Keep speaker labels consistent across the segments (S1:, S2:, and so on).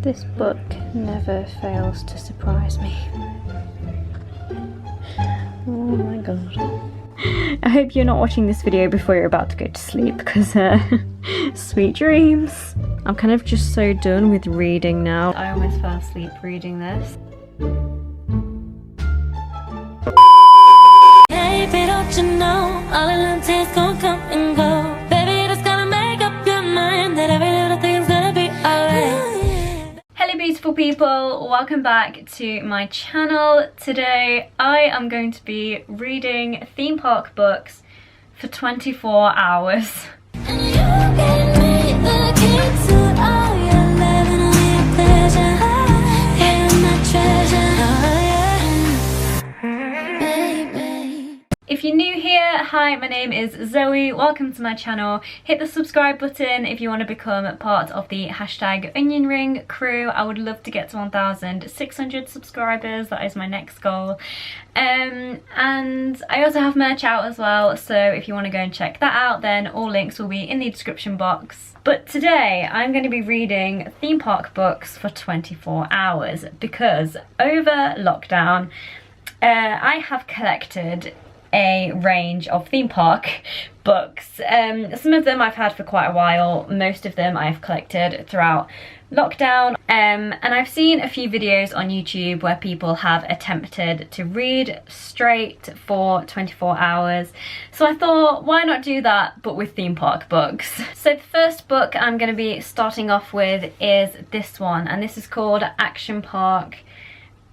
S1: This book never fails to surprise me. Oh my god. I hope you're not watching this video before you're about to go to sleep, because sweet dreams. I'm kind of just so done with reading now. I almost fell asleep reading this.
S2: Baby, don't you know all of them tears gon' come and go? Baby, just gotta make up your mind that every little thing's gonna be alright.
S1: Hello beautiful people, welcome back to my channel. Today I am going to be reading theme park books for 24 hours.
S2: And you can make the key to all your love and all your pleasure. You're my treasure.
S1: If you're new here, hi, my name is Zoe, welcome to my channel. Hit the subscribe button if you want to become part of the hashtag Onion Ring crew. I would love to get to 1,600 subscribers, that is my next goal. And I also have merch out as well, so if you want to go and check that out, then all links will be in the description box. But today I'm going to be reading theme park books for 24 hours because over lockdown I have collected a range of theme park books. Some of them I've had for quite a while, most of them I've collected throughout lockdown, and I've seen a few videos on YouTube where people have attempted to read straight for 24 hours, so I thought why not do that but with theme park books. So the first book I'm going to be starting off with is this one, and this is called Action Park.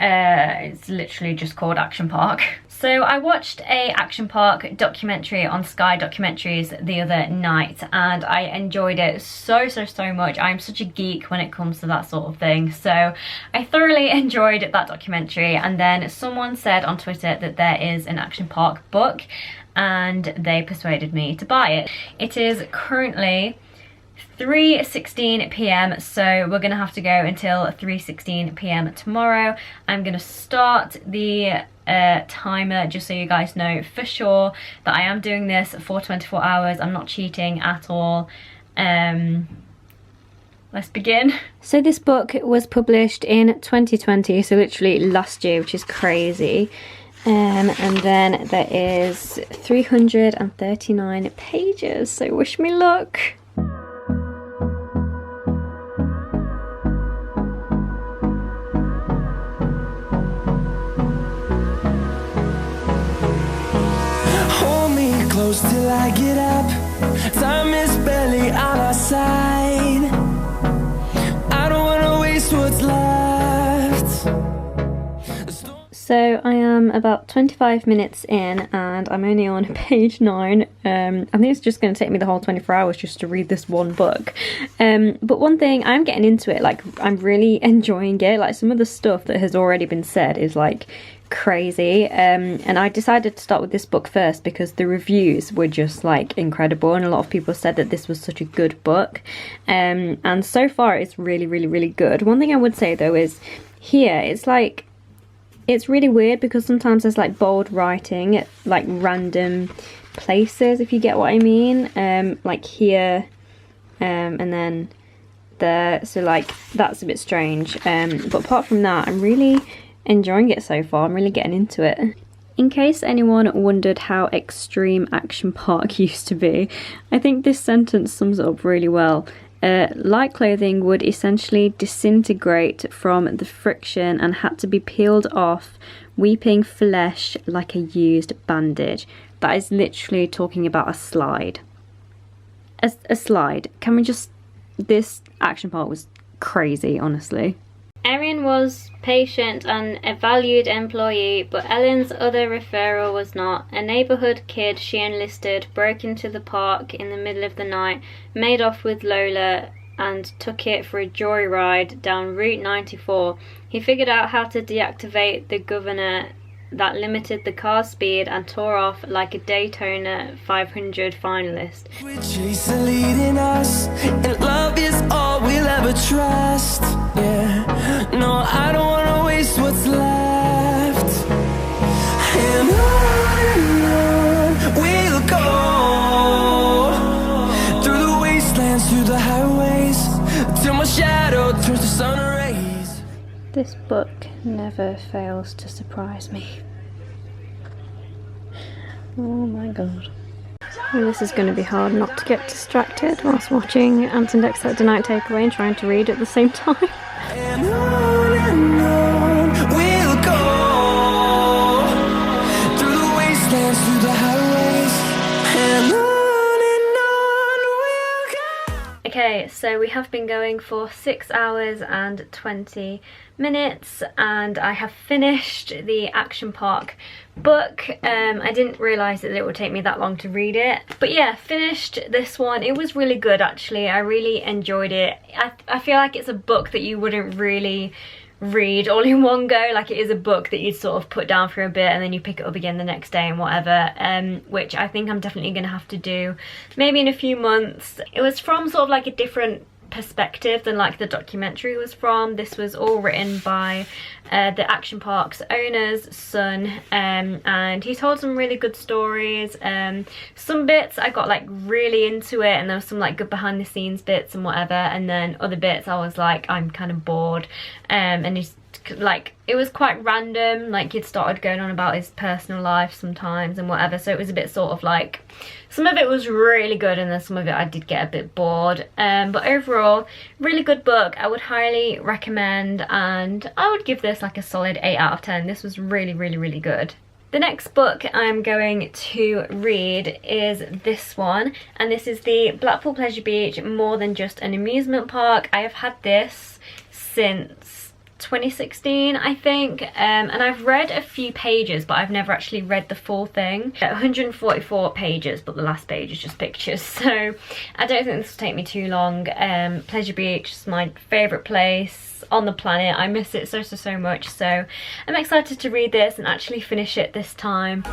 S1: It's literally just called Action Park. So I watched a Action Park documentary on Sky Documentaries the other night and I enjoyed it so much. I'm such a geek when it comes to that sort of thing, so I thoroughly enjoyed that documentary. And then someone said on Twitter that there is an Action Park book and they persuaded me to buy it. It is currently 3:16 p.m, so we're gonna have to go until 3:16 p.m. tomorrow. I'm gonna start the timer just so you guys know for sure that I am doing this for 24 hours. I'm not cheating at all. Let's begin. So this book was published in 2020, so literally last year, which is crazy. And then there is 339 pages, so wish me luck.
S3: Close till I get up, time is barely on our side. I don't wanna waste what's left.
S1: So I am about 25 minutes in and I'm only on page 9. I think it's just going to take me the whole 24 hours just to read this one book. But one thing, I'm getting into it, like I'm really enjoying it. Like some of the stuff that has already been said is like crazy, and I decided to start with this book first because the reviews were just like incredible and a lot of people said that this was such a good book, and so far it's really good. One thing I would say though is here it's like it's really weird because sometimes there's like bold writing at like random places, if you get what I mean, like here and then there, so like that's a bit strange, but apart from that I'm really enjoying it so far. I'm really getting into it. In case anyone wondered how extreme Action Park used to be, I think this sentence sums it up really well. Light clothing would essentially disintegrate from the friction and had to be peeled off, weeping flesh like a used bandage. That is literally talking about a slide. A slide. Can we just... This Action Park was crazy, honestly. Erin was patient and a valued employee, but Ellen's other referral was not. A neighbourhood kid she enlisted broke into the park in the middle of the night, made off with Lola and took it for a joyride down Route 94. He figured out how to deactivate the governor that limited the car's speed and tore off like a Daytona 500 finalist.
S3: We're chasing leading us, and love is all we'll ever trust. Yeah, no, I don't wanna waste what's left. And on we'll go through the wastelands, through the highways, till my shadow turns to sun rays.
S1: This book never fails to surprise me. Oh my god. Well, this is going to be hard not to get distracted whilst watching Ant and Dec Set Night Takeaway and trying to read at the same time.
S3: And on we'll go, through the wastelands, through the highways, and on we'll go.
S1: Okay, so we have been going for 6 hours and 20 minutes and I have finished the Action Park book. I didn't realise that it would take me that long to read it, but yeah, finished this one. It was really good actually. I really enjoyed it. I feel like it's a book that you wouldn't really read all in one go. Like, it is a book that you'd sort of put down for a bit and then you pick it up again the next day and whatever, which I think I'm definitely gonna have to do maybe in a few months. It was from sort of like a different perspective than like the documentary was from. This was all written by the Action Park's owner's son, and he told some really good stories. Some bits I got like really into it and there was some like good behind the scenes bits and whatever, and then other bits I was like, I'm kind of bored, and he's like, it was quite random, like he'd started going on about his personal life sometimes and whatever, so it was a bit sort of like, some of it was really good and then some of it I did get a bit bored, but overall really good book. I would highly recommend and I would give this like a solid 8 out of 10. This was really really good. The next book I'm going to read is this one, and this is the Blackpool Pleasure Beach More Than Just an Amusement Park. I have had this since 2016 I think, and I've read a few pages but I've never actually read the full thing. 144 pages but the last page is just pictures, so I don't think this will take me too long. Pleasure Beach is my favourite place on the planet. I miss it so much, so I'm excited to read this and actually finish it this time.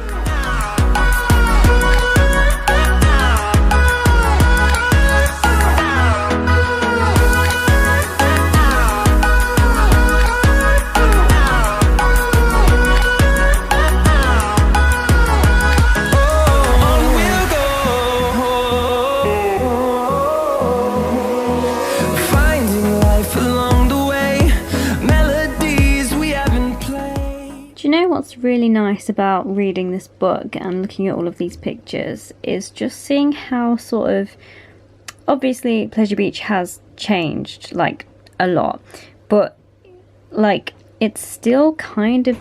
S1: What's really nice about reading this book and looking at all of these pictures is just seeing how sort of, obviously Pleasure Beach has changed like a lot, but like it's still kind of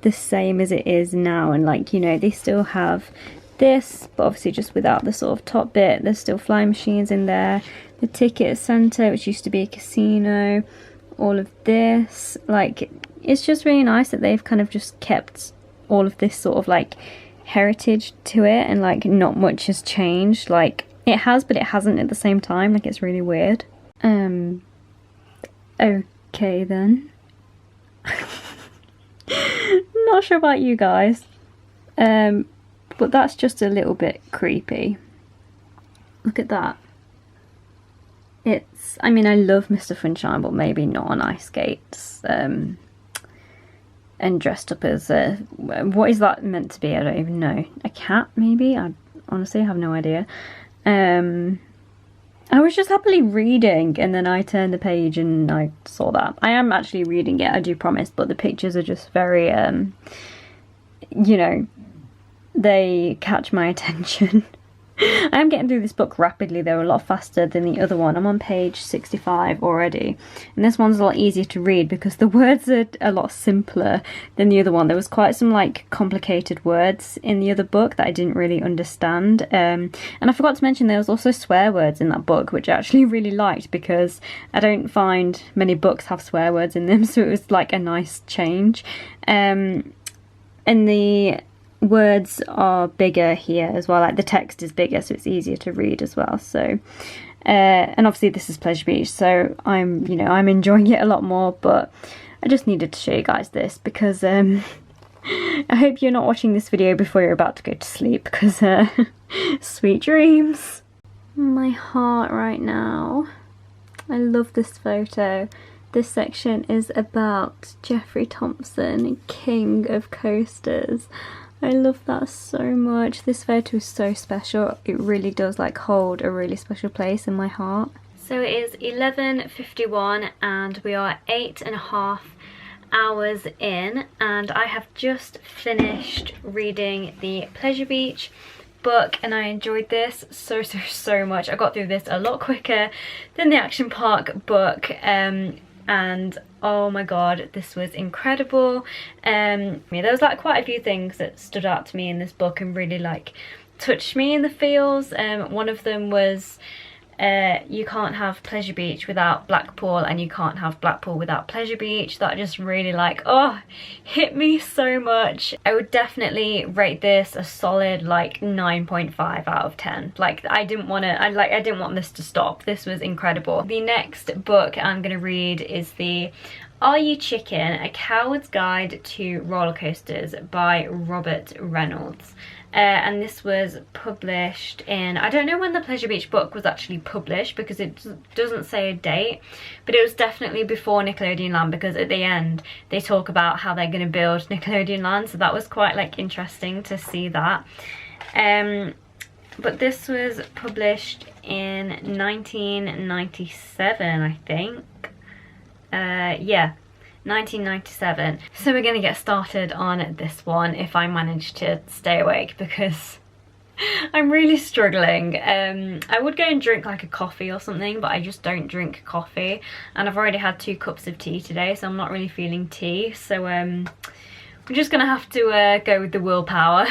S1: the same as it is now, and like, you know, they still have this but obviously just without the sort of top bit. There's still flying machines in there, the ticket centre which used to be a casino, all of this, like it's just really nice that they've kind of just kept all of this sort of like heritage to it, and like not much has changed. Like it has but it hasn't at the same time, like it's really weird. Okay then. Not sure about you guys, but that's just a little bit creepy. Look at that. It's, I mean, I love Mr. Funshine, but maybe not on ice skates. And dressed up as a, what is that meant to be? I don't even know. A cat, maybe? I honestly have no idea. I was just happily reading and then I turned the page and I saw that. I am actually reading it, I do promise, but the pictures are just very, you know, they catch my attention. I am getting through this book rapidly though, a lot faster than the other one. I'm on page 65 already, and this one's a lot easier to read because the words are a lot simpler than the other one. There was quite some like complicated words in the other book that I didn't really understand, and I forgot to mention there was also swear words in that book, which I actually really liked because I don't find many books have swear words in them, so it was like a nice change. And the words are bigger here as well, like the text is bigger, so it's easier to read as well. So and obviously this is Pleasure Beach, so I'm, you know, I'm enjoying it a lot more, but I just needed to show you guys this because I hope you're not watching this video before you're about to go to sleep, because sweet dreams. My heart right now. I love this photo. This section is about Geoffrey Thompson, king of coasters. I love that so much. This photo is so special. It really does like hold a really special place in my heart. So it is 11:51 and we are 8.5 hours in, and I have just finished reading the Pleasure Beach book, and I enjoyed this so much. I got through this a lot quicker than the Action Park book, and oh my god, this was incredible. There was like quite a few things that stood out to me in this book and really like touched me in the feels. One of them was you can't have Pleasure Beach without Blackpool, and you can't have Blackpool without Pleasure Beach. That just really like, oh, hit me so much. I would definitely rate this a solid like 9.5 out of 10. Like I didn't want this to stop. This was incredible. The next book I'm gonna read is the Are You Chicken? A Coward's Guide to Roller Coasters by Robert Reynolds. And this was published in, I don't know when the Pleasure Beach book was actually published because it doesn't say a date, but it was definitely before Nickelodeon Land, because at the end they talk about how they're going to build Nickelodeon Land, so that was quite like interesting to see that. But this was published in 1997, I think. Yeah, 1997. So we're gonna get started on this one if I manage to stay awake, because I'm really struggling. I would go and drink like a coffee or something, but I just don't drink coffee, and I've already had 2 cups of tea today, so I'm not really feeling tea. So we're just gonna have to go with the willpower.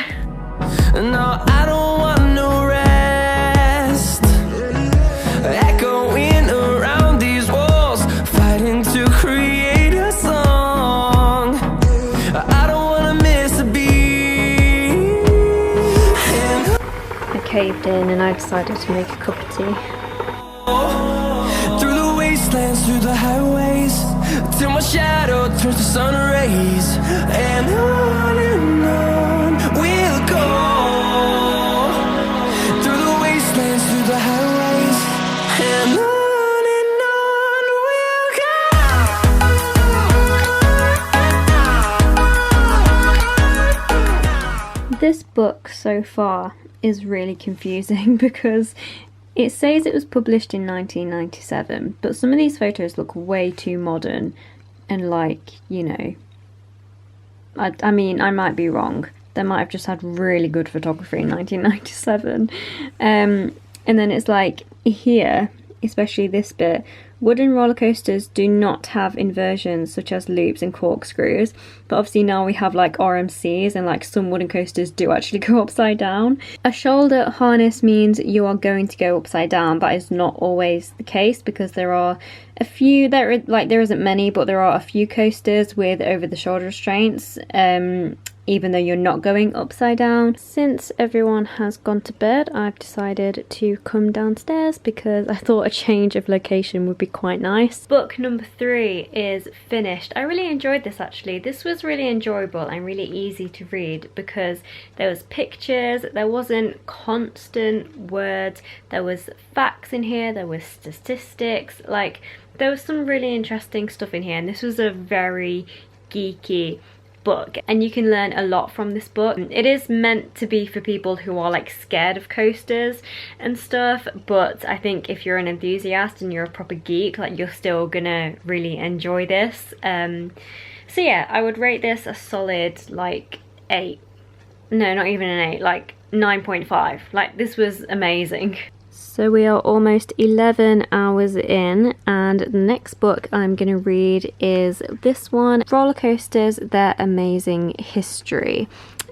S3: No, I don't want no rest. Echoing around these walls, fighting to create a song. I don't wanna miss a beat.
S1: I caved in and I decided to make a cup of tea.
S3: Through the wastelands, through the highways, till my shadow turns to sun rays, and on we'll go. Through the wastelands, through the highways, and on we'll go.
S1: This book so far is really confusing because it says it was published in 1997, but some of these photos look way too modern and like, you know, I mean, I might be wrong. They might have just had really good photography in 1997. And then it's like here, especially this bit, wooden roller coasters do not have inversions such as loops and corkscrews, but obviously now we have like RMCs, and like some wooden coasters do actually go upside down. A shoulder harness means you are going to go upside down, but is not always the case, because there are a few, there isn't many, but there are a few coasters with over the shoulder restraints, even though you're not going upside down. Since everyone has gone to bed, I've decided to come downstairs because I thought a change of location would be quite nice. Book number 3 is finished. I really enjoyed this actually. This was really enjoyable and really easy to read because there was pictures, there wasn't constant words, there was facts in here, there was statistics, like there was some really interesting stuff in here, and this was a very geeky book and you can learn a lot from this book. It is meant to be for people who are like scared of coasters and stuff, but I think if you're an enthusiast and you're a proper geek, like you're still gonna really enjoy this. So yeah, I would rate this a solid like 8. No, not even an 8, like 9.5. Like this was amazing. So we are almost 11 hours in, and the next book I'm going to read is this one, Roller Coasters, Their Amazing History.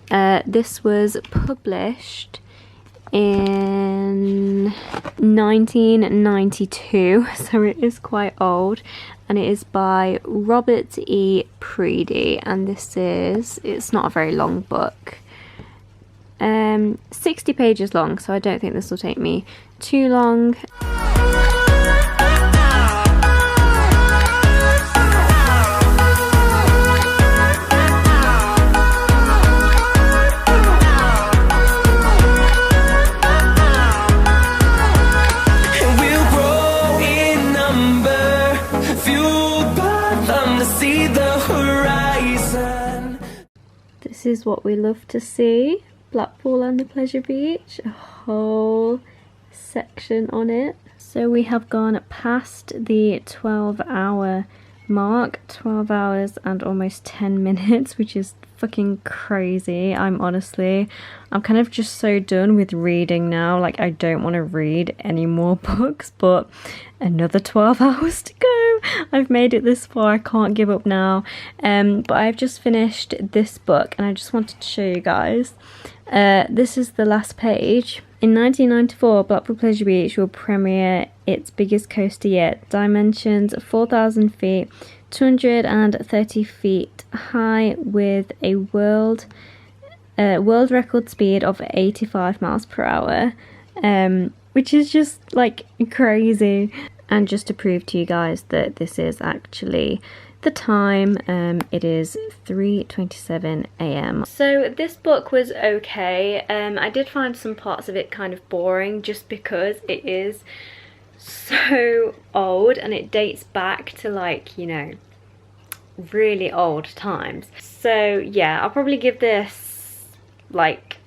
S1: This was published in 1992, so it is quite old, and it is by Robert E. Preedy, and it's not a very long book. 60 pages long, so I don't think this will take me too long.
S3: We'll grow in number, fueled by them to see the horizon.
S1: This is what we love to see. Blackpool and the Pleasure Beach, a whole section on it. So we have gone past the 12-hour mark, 12 hours and almost 10 minutes, which is fucking crazy. I'm kind of just so done with reading now. Like, I don't want to read any more books, but another 12 hours to go. I've made it this far, I can't give up now. But I've just finished this book and I just wanted to show you guys. This is the last page. In 1994, Blackpool Pleasure Beach will premiere its biggest coaster yet. Dimensions 4,000 feet, 230 feet high, with a world record speed of 85 miles per hour, which is just like crazy. And just to prove to you guys that this is actually the time, it is 3:27 a.m. So this book was okay. I did find some parts of it kind of boring just because it is so old and it dates back to, like, you know, really old times. So yeah, I'll probably give this like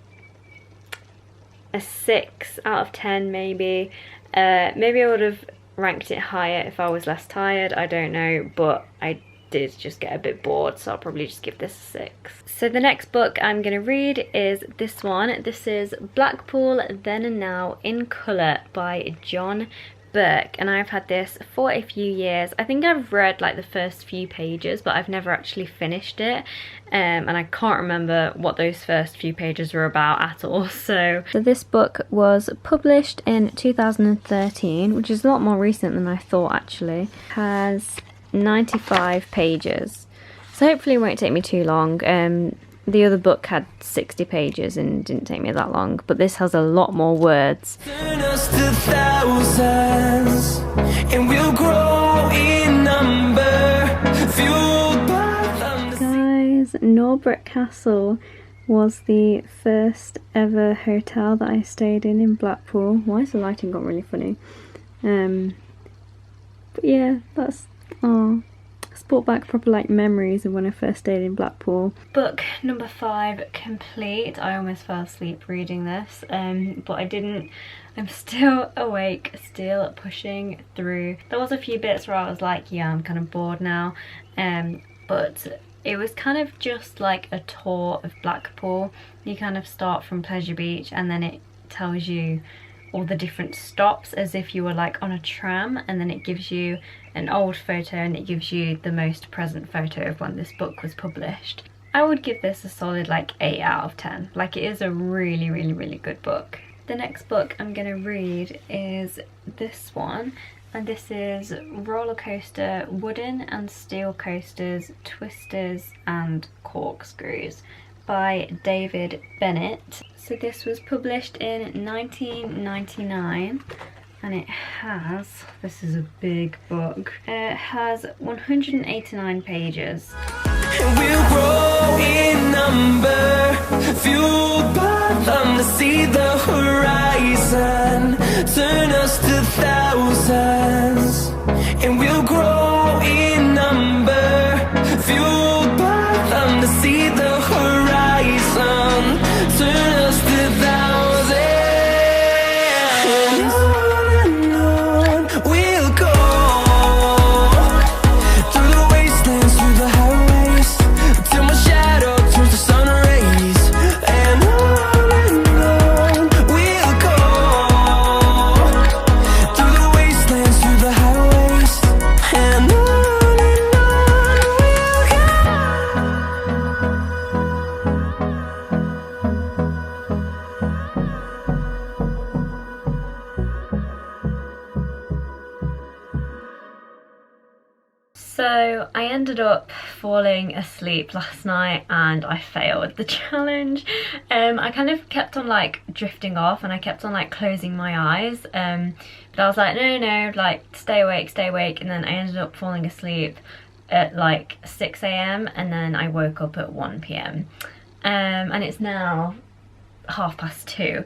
S1: a 6 out of 10 maybe. Maybe I would have ranked it higher if I was less tired, I don't know, but I did just get a bit bored, so I'll probably just give this a 6. So the next book I'm going to read is this one. This is Blackpool Then and Now in Colour by John Burke, and I've had this for a few years. I think I've read like the first few pages, but I've never actually finished it, and I can't remember what those first few pages were about at all. So this book was published in 2013, which is a lot more recent than I thought actually. It has 95 pages, so hopefully it won't take me too long. The other book had 60 pages and didn't take me that long, but this has a lot more words.
S3: Turn us to thousands, and we'll grow in number, fueled by thunder.
S1: Guys, Norbrook Castle was the first ever hotel that I stayed in Blackpool. Why is the lighting got really funny? But yeah, that's it's brought back proper like memories of when I first stayed in Blackpool. Book number 5 complete. I almost fell asleep reading this, but I didn't. I'm still awake, still pushing through. There was a few bits where I was like, yeah, I'm kind of bored now, but it was kind of just like a tour of Blackpool. You kind of start from Pleasure Beach and then it tells you all the different stops as if you were like on a tram, and then it gives you an old photo and it gives you the most present photo of when this book was published. I would give this a solid like 8 out of 10. Like, it is a really, really, really good book. The next book I'm gonna read is this one, and this is Roller Coaster Wooden and Steel Coasters, Twisters and Corkscrews by David Bennett. So this was published in 1999 and it has, this is a big book, it has 189 pages.
S3: And we'll grow in number, fueled by them to see the horizon. Turn us to thousands, and we'll grow in number, fueled by them to see the horizon. Turn us to thousands, and on we'll go, through the wastelands, through the highways, till my shadow turns to sun rays. And on we'll go, through the wastelands, through the highways, and on we'll go.
S1: So I ended up falling asleep last night and I failed the challenge. I kind of kept on like drifting off and I kept on like closing my eyes, but I was like no, like stay awake, and then I ended up falling asleep at like 6 a.m. and then I woke up at 1 p.m. And it's now 2:30.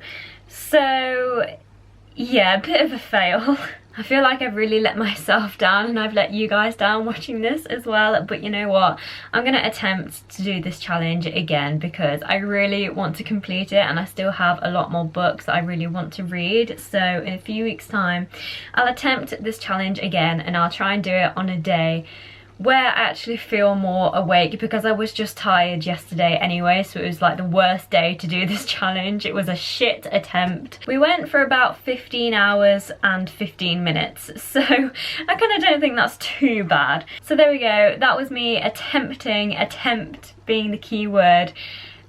S1: So yeah, a bit of a fail. I feel like I've really let myself down and I've let you guys down watching this as well, but you know what, I'm gonna attempt to do this challenge again because I really want to complete it and I still have a lot more books that I really want to read. So in a few weeks time I'll attempt this challenge again and I'll try and do it on a day where I actually feel more awake, because I was just tired yesterday anyway, so it was like the worst day to do this challenge. It was a shit attempt. We went for about 15 hours and 15 minutes, so I kind of don't think that's too bad. So there we go, that was me attempting, attempt being the key word,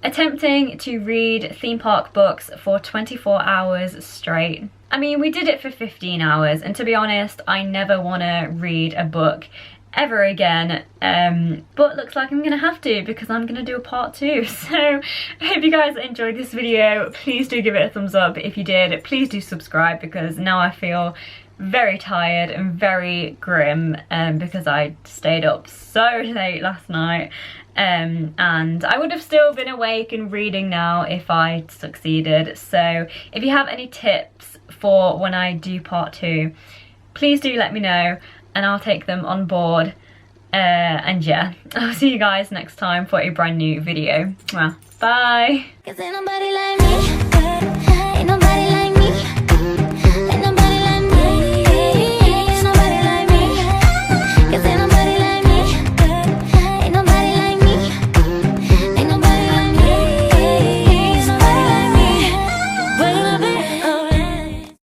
S1: attempting to read theme park books for 24 hours straight. I mean, we did it for 15 hours, and to be honest, I never want to read a book ever again, but looks like I'm gonna have to, because I'm gonna do a part 2. So I hope you guys enjoyed this video. Please do give it a thumbs up. If you did, please do subscribe, because now I feel very tired and very grim because I stayed up so late last night, and I would have still been awake and reading now if I succeeded. So if you have any tips for when I do part 2, please do let me know, and I'll take them on board. And yeah, I'll see you guys next time for a brand new video. Well, bye.
S2: 'Cause ain't nobody like me.